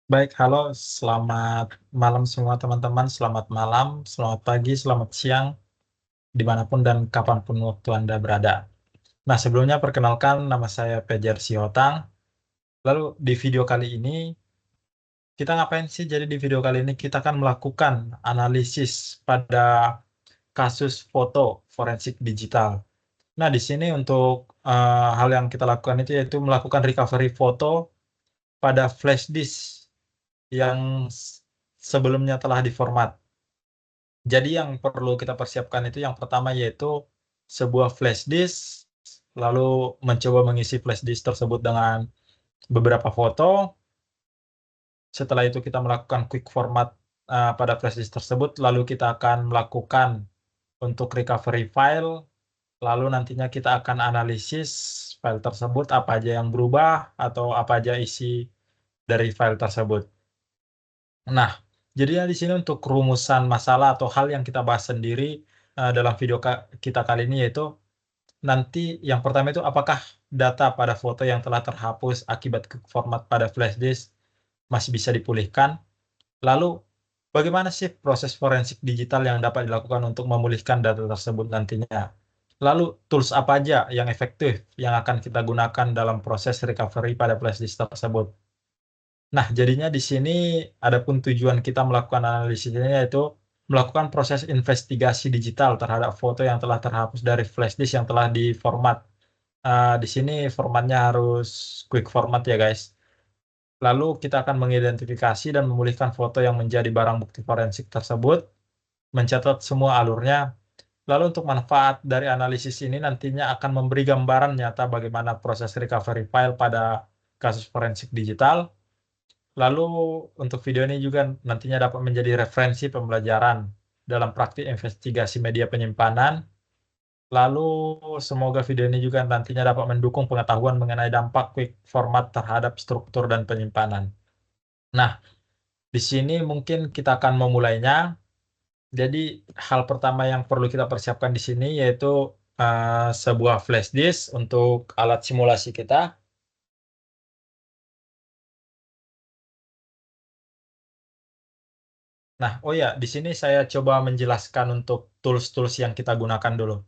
Baik, halo, selamat malam semua teman-teman. Selamat malam, selamat pagi, selamat siang, dimanapun dan kapanpun waktu Anda berada. Nah, sebelumnya perkenalkan nama saya Pejar Sihotan. Lalu di video kali ini, kita ngapain sih? Jadi di video kali ini kita akan melakukan analisis pada kasus foto forensik digital. Nah, di sini untuk hal yang kita lakukan itu yaitu melakukan recovery foto pada flash disk yang sebelumnya telah diformat. Jadi yang perlu kita persiapkan itu yang pertama yaitu sebuah flash disk, lalu mencoba mengisi flash disk tersebut dengan beberapa foto. Setelah itu kita melakukan quick format pada flash disk tersebut, lalu kita akan melakukan untuk recovery file, lalu nantinya kita akan analisis file tersebut, apa aja yang berubah atau apa aja isi dari file tersebut. Nah, jadinya di sini untuk rumusan masalah atau hal yang kita bahas sendiri dalam video kita kali ini yaitu nanti yang pertama itu apakah data pada foto yang telah terhapus akibat format pada flash disk masih bisa dipulihkan? Lalu bagaimana sih proses forensik digital yang dapat dilakukan untuk memulihkan data tersebut nantinya? Lalu tools apa aja yang efektif yang akan kita gunakan dalam proses recovery pada flash disk tersebut? Nah, jadinya di sini adapun tujuan kita melakukan analisis ini yaitu melakukan proses investigasi digital terhadap foto yang telah terhapus dari flash disk yang telah diformat. Di sini formatnya harus quick format ya guys. Lalu kita akan mengidentifikasi dan memulihkan foto yang menjadi barang bukti forensik tersebut, mencatat semua alurnya. Lalu untuk manfaat dari analisis ini nantinya akan memberi gambaran nyata bagaimana proses recovery file pada kasus forensik digital. Lalu untuk video ini juga nantinya dapat menjadi referensi pembelajaran dalam praktik investigasi media penyimpanan. Lalu semoga video ini juga nantinya dapat mendukung pengetahuan mengenai dampak quick format terhadap struktur dan penyimpanan. Nah, di sini mungkin kita akan memulainya. Jadi hal pertama yang perlu kita persiapkan di sini yaitu sebuah flash disk untuk alat simulasi kita. Nah, oh ya, di sini saya coba menjelaskan untuk tools-tools yang kita gunakan dulu.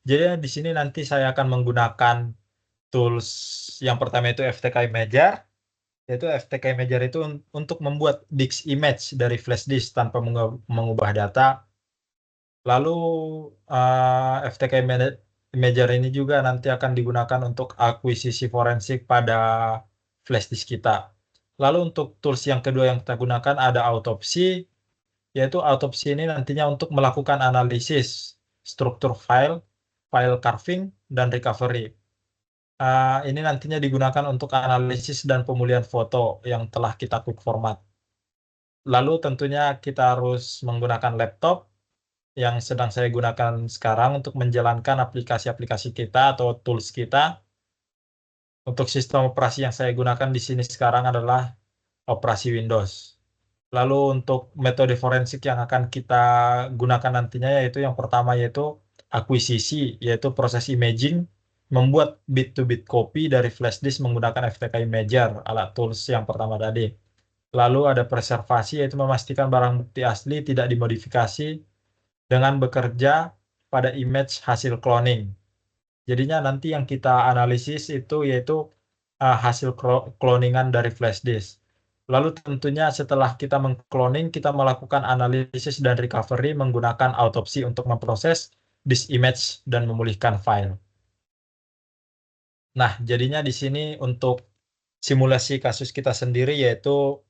Jadi di sini nanti saya akan menggunakan tools yang pertama itu FTK Imager, yaitu FTK Imager itu untuk membuat disk image dari flash disk tanpa mengubah data. Lalu FTK Imager ini juga nanti akan digunakan untuk akuisisi forensik pada flash disk kita. Lalu untuk tools yang kedua yang kita gunakan ada autopsi, yaitu autopsi ini nantinya untuk melakukan analisis struktur file, file carving, dan recovery. Ini nantinya digunakan untuk analisis dan pemulihan foto yang telah kita quick format. Lalu tentunya kita harus menggunakan laptop yang sedang saya gunakan sekarang untuk menjalankan aplikasi-aplikasi kita atau tools kita. Untuk sistem operasi yang saya gunakan di sini sekarang adalah operasi Windows. Lalu untuk metode forensik yang akan kita gunakan nantinya yaitu yang pertama yaitu akuisisi, yaitu proses imaging, membuat bit-to-bit copy dari flash disk menggunakan FTK Imager, alat tools yang pertama tadi. Lalu ada preservasi, yaitu memastikan barang bukti asli tidak dimodifikasi dengan bekerja pada image hasil cloning. Jadinya nanti yang kita analisis itu yaitu hasil cloningan dari flash disk. Lalu tentunya setelah kita mengcloning, kita melakukan analisis dan recovery menggunakan autopsi untuk memproses disk image dan memulihkan file. Nah, jadinya di sini untuk simulasi kasus kita sendiri yaitu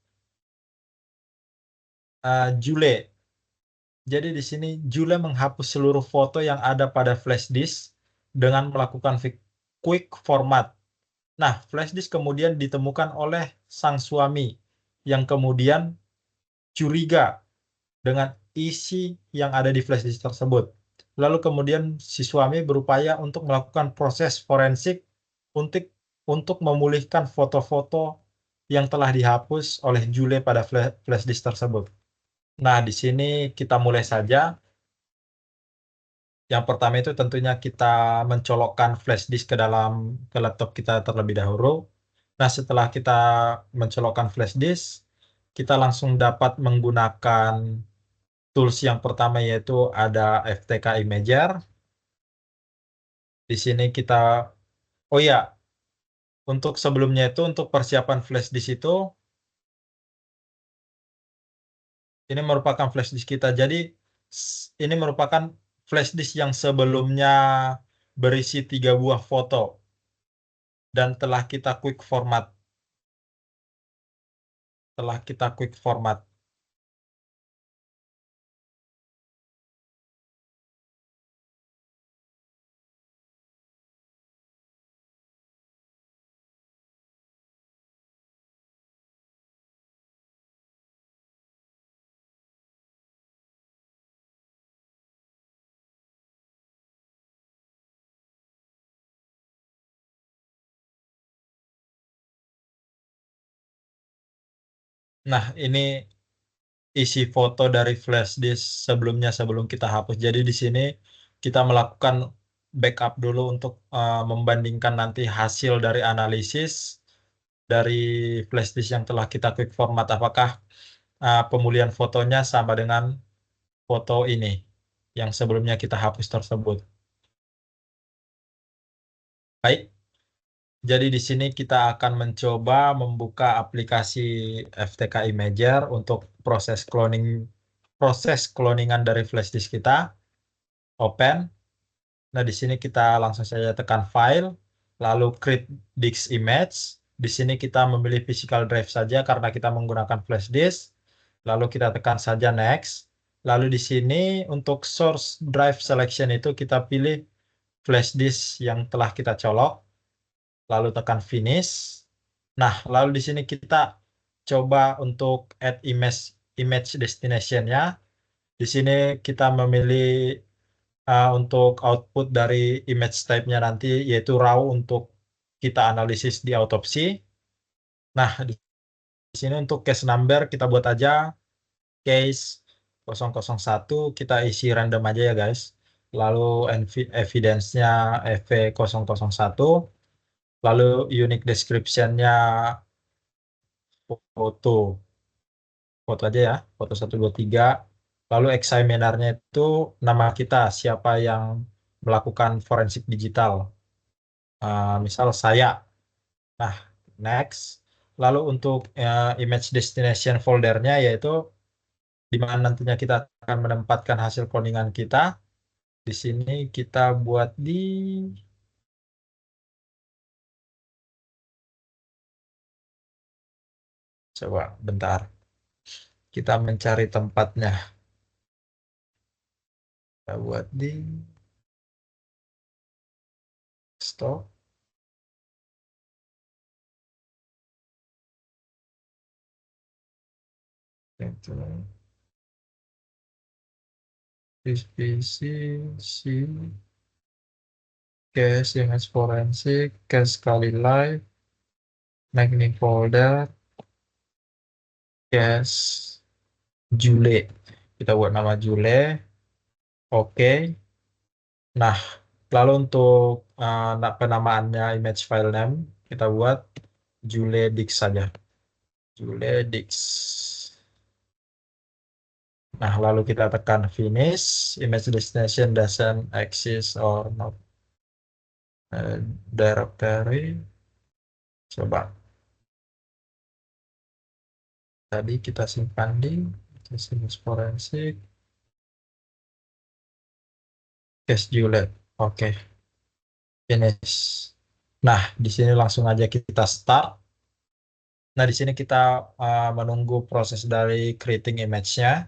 Jule. Jadi di sini Jule menghapus seluruh foto yang ada pada flash disk dengan melakukan quick format. Nah, flash disk kemudian ditemukan oleh sang suami yang kemudian curiga dengan isi yang ada di flash disk tersebut. Lalu kemudian si suami berupaya untuk melakukan proses forensik untuk memulihkan foto-foto yang telah dihapus oleh Jule pada flash disk tersebut. Nah, di sini kita mulai saja. Yang pertama itu tentunya kita mencolokkan flash disk ke laptop kita terlebih dahulu. Nah, setelah kita mencolokkan flash disk, kita langsung dapat menggunakan tools yang pertama yaitu ada FTK Imager. Di sini kita, oh ya, untuk sebelumnya itu untuk persiapan flash disk itu, ini merupakan flash disk kita. Jadi ini merupakan flash disk yang sebelumnya berisi 3 buah foto dan telah kita quick format. Nah, ini isi foto dari flash disk sebelumnya sebelum kita hapus. Jadi di sini kita melakukan backup dulu untuk membandingkan nanti hasil dari analisis dari flash disk yang telah kita quick format. Apakah pemulihan fotonya sama dengan foto ini yang sebelumnya kita hapus tersebut. Baik, jadi di sini kita akan mencoba membuka aplikasi FTK Imager untuk proses cloningan dari flash disk kita. Open. Nah, di sini kita langsung saja tekan File, lalu Create Disk Image. Di sini kita memilih physical drive saja karena kita menggunakan flash disk. Lalu kita tekan saja Next. Lalu di sini untuk Source Drive Selection itu kita pilih flash disk yang telah kita colok. Lalu tekan Finish. Nah, lalu di sini kita coba untuk add image destination-nya. Di sini kita memilih untuk output dari image type-nya nanti yaitu RAW untuk kita analisis di autopsi. Nah, di sini untuk case number kita buat aja case 001, kita isi random aja ya guys. Lalu evidence-nya EV001, lalu unique description-nya foto. Foto aja ya, foto 123. Lalu examiner-nya itu nama kita, siapa yang melakukan forensik digital. Misal saya. Nah, next. Lalu untuk image destination foldernya yaitu di mana nantinya kita akan menempatkan hasil cloningan kita. Di sini kita buat di, coba bentar. Kita mencari tempatnya. Kita buat di stop. Itu. PC, C, case image forensik, case kali live, magnetic folder, case Jule. Kita buat nama Jule. Oke. Nah, lalu untuk penamaannya image file name, kita buat Juledix saja. Juledix. Nah, lalu kita tekan finish. Image destination doesn't exist or not directory. Coba. Tadi kita simpan di image forensik. Case Julet. Oke. Finish. Nah, di sini langsung aja kita start. Nah, di sini kita menunggu proses dari creating image-nya.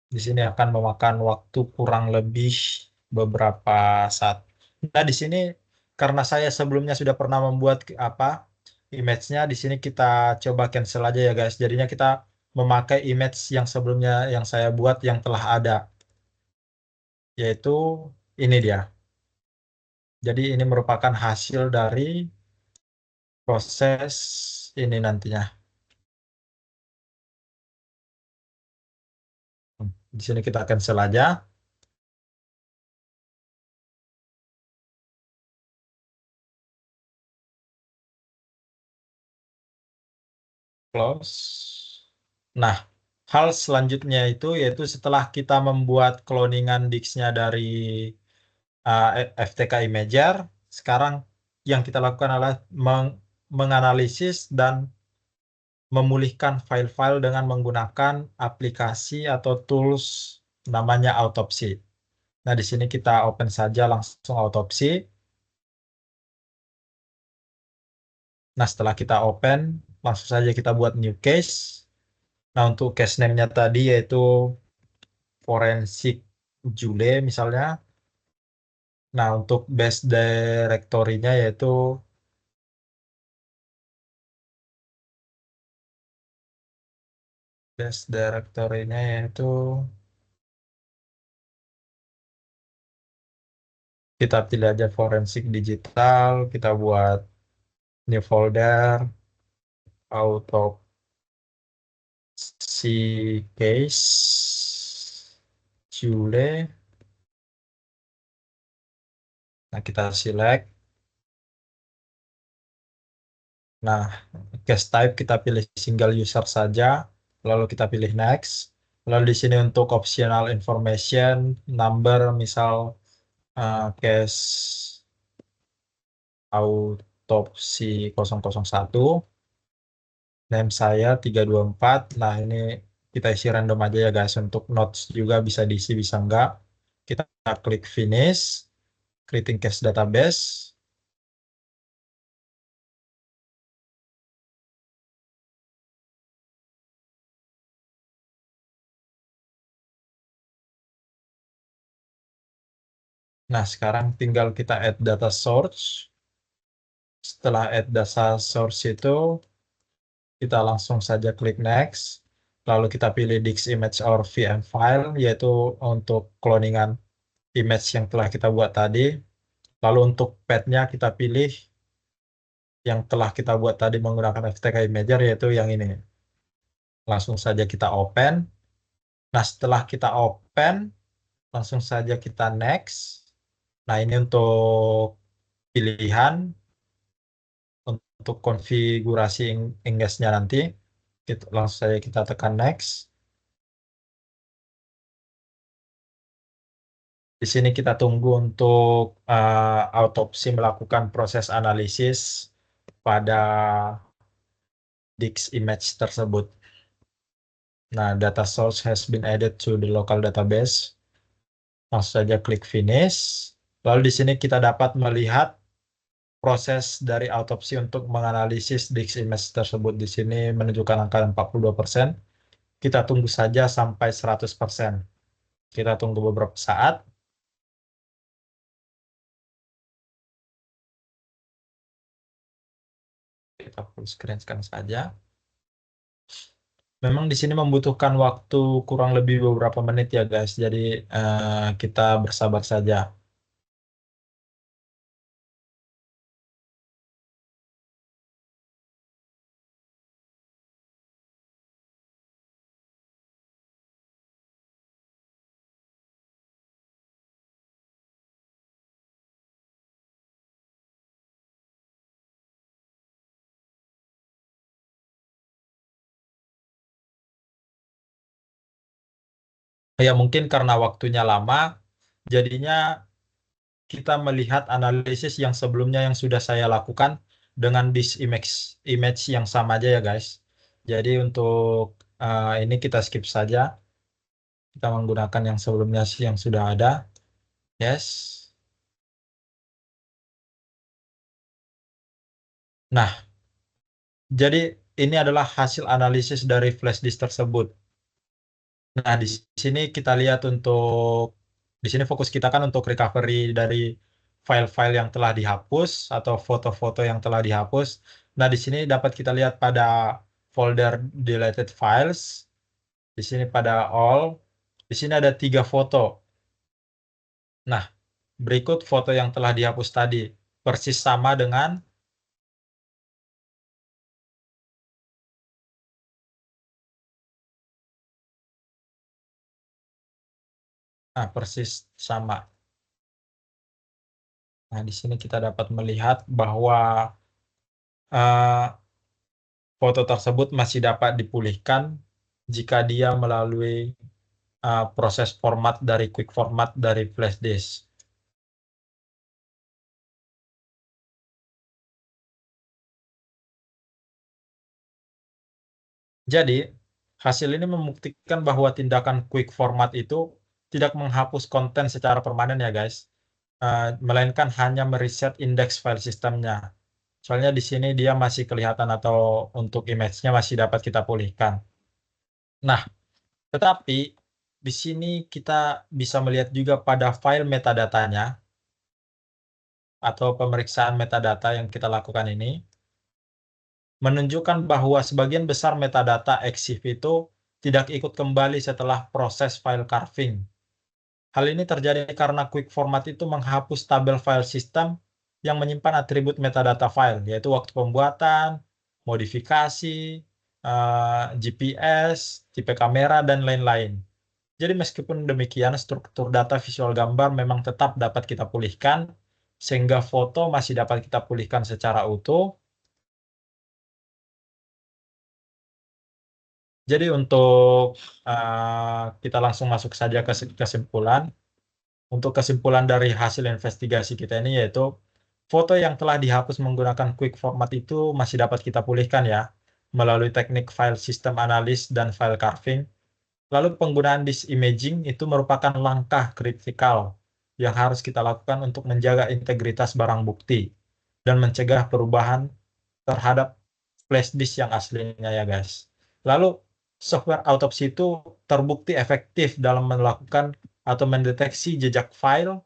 Di sini akan memakan waktu kurang lebih beberapa saat. Nah, di sini karena saya sebelumnya sudah pernah membuat image-nya, di sini kita coba cancel aja ya guys. Jadinya kita memakai image yang sebelumnya yang saya buat yang telah ada, yaitu ini dia. Jadi ini merupakan hasil dari proses ini nantinya. Di sini kita cancel aja. Close. Nah, hal selanjutnya itu yaitu setelah kita membuat cloningan disk-nya dari FTK Imager, sekarang yang kita lakukan adalah menganalisis dan memulihkan file-file dengan menggunakan aplikasi atau tools namanya Autopsy. Nah, di sini kita open saja langsung Autopsy. Nah, setelah kita open, langsung saja kita buat new case. Nah, untuk case name-nya tadi yaitu Forensic Jule misalnya. Nah, untuk base directory-nya yaitu kita pilih aja Forensik Digital, kita buat new folder, Autopsy Case, Jule. Nah, kita select. Nah, case type kita pilih single user saja, lalu kita pilih next. Lalu di sini untuk optional information, number misal case autopsi 001, name saya 324. Nah, ini kita isi random aja ya guys. Untuk notes juga bisa diisi, bisa enggak. Kita klik finish, creating case database. Nah, sekarang tinggal kita add data source. Setelah add data source itu, kita langsung saja klik next. Lalu kita pilih disk image or VM file, yaitu untuk cloningan image yang telah kita buat tadi. Lalu untuk path-nya kita pilih yang telah kita buat tadi menggunakan FTK Imager, yaitu yang ini. Langsung saja kita open. Nah, setelah kita open, langsung saja kita next. Nah, ini untuk pilihan untuk konfigurasi Engage-nya nanti. Langsung saja kita tekan next. Di sini kita tunggu untuk autopsi melakukan proses analisis pada disk image tersebut. Nah, data source has been added to the local database. Langsung saja klik finish. Lalu di sini kita dapat melihat proses dari autopsi untuk menganalisis disk image tersebut. Di sini menunjukkan angka 42%. Kita tunggu saja sampai 100%. Kita tunggu beberapa saat. Kita full screen saja. Memang di sini membutuhkan waktu kurang lebih beberapa menit ya guys. Jadi kita bersabar saja. Ya mungkin karena waktunya lama, jadinya kita melihat analisis yang sebelumnya yang sudah saya lakukan dengan disk image yang sama aja ya guys. Jadi untuk ini kita skip saja. Kita menggunakan yang sebelumnya yang sudah ada. Yes. Nah, jadi ini adalah hasil analisis dari flash disk tersebut. Nah, di sini kita lihat di sini fokus kita kan untuk recovery dari file-file yang telah dihapus atau foto-foto yang telah dihapus. Nah, di sini dapat kita lihat pada folder deleted files, di sini pada all, di sini ada 3 foto. Nah, berikut foto yang telah dihapus tadi, persis sama dengan, persis sama. Nah, di sini kita dapat melihat bahwa eh, foto tersebut masih dapat dipulihkan jika dia melalui proses format dari quick format dari flash disk. Jadi, hasil ini membuktikan bahwa tindakan quick format itu tidak menghapus konten secara permanen ya guys, melainkan hanya mereset indeks file sistemnya. Soalnya di sini dia masih kelihatan atau untuk image-nya masih dapat kita pulihkan. Nah, tetapi di sini kita bisa melihat juga pada file metadatanya atau pemeriksaan metadata yang kita lakukan ini menunjukkan bahwa sebagian besar metadata EXIF itu tidak ikut kembali setelah proses file carving. Hal ini terjadi karena quick format itu menghapus tabel file system yang menyimpan atribut metadata file, yaitu waktu pembuatan, modifikasi, GPS, tipe kamera, dan lain-lain. Jadi meskipun demikian, struktur data visual gambar memang tetap dapat kita pulihkan, sehingga foto masih dapat kita pulihkan secara utuh. Jadi untuk kita langsung masuk saja ke kesimpulan. Untuk kesimpulan dari hasil investigasi kita ini yaitu foto yang telah dihapus menggunakan quick format itu masih dapat kita pulihkan ya melalui teknik file system analysis dan file carving. Lalu penggunaan disk imaging itu merupakan langkah kritikal yang harus kita lakukan untuk menjaga integritas barang bukti dan mencegah perubahan terhadap flash disk yang aslinya ya guys. Lalu software autopsi itu terbukti efektif dalam melakukan atau mendeteksi jejak file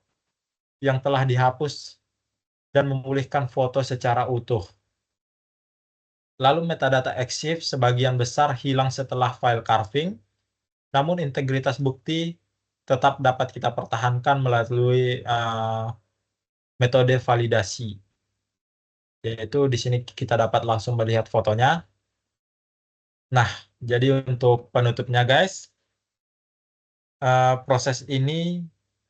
yang telah dihapus dan memulihkan foto secara utuh. Lalu metadata EXIF sebagian besar hilang setelah file carving, namun integritas bukti tetap dapat kita pertahankan melalui metode validasi. Yaitu di sini kita dapat langsung melihat fotonya. Nah, jadi untuk penutupnya guys, proses ini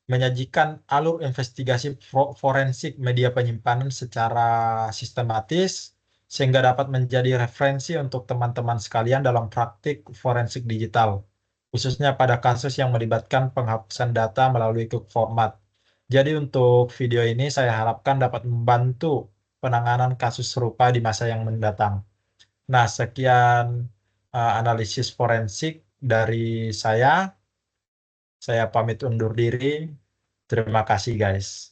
menyajikan alur investigasi forensik media penyimpanan secara sistematis, sehingga dapat menjadi referensi untuk teman-teman sekalian dalam praktik forensik digital, khususnya pada kasus yang melibatkan penghapusan data melalui quick format. Jadi untuk video ini saya harapkan dapat membantu penanganan kasus serupa di masa yang mendatang. Nah, sekian analisis forensik dari saya. Saya pamit undur diri. Terima kasih, guys.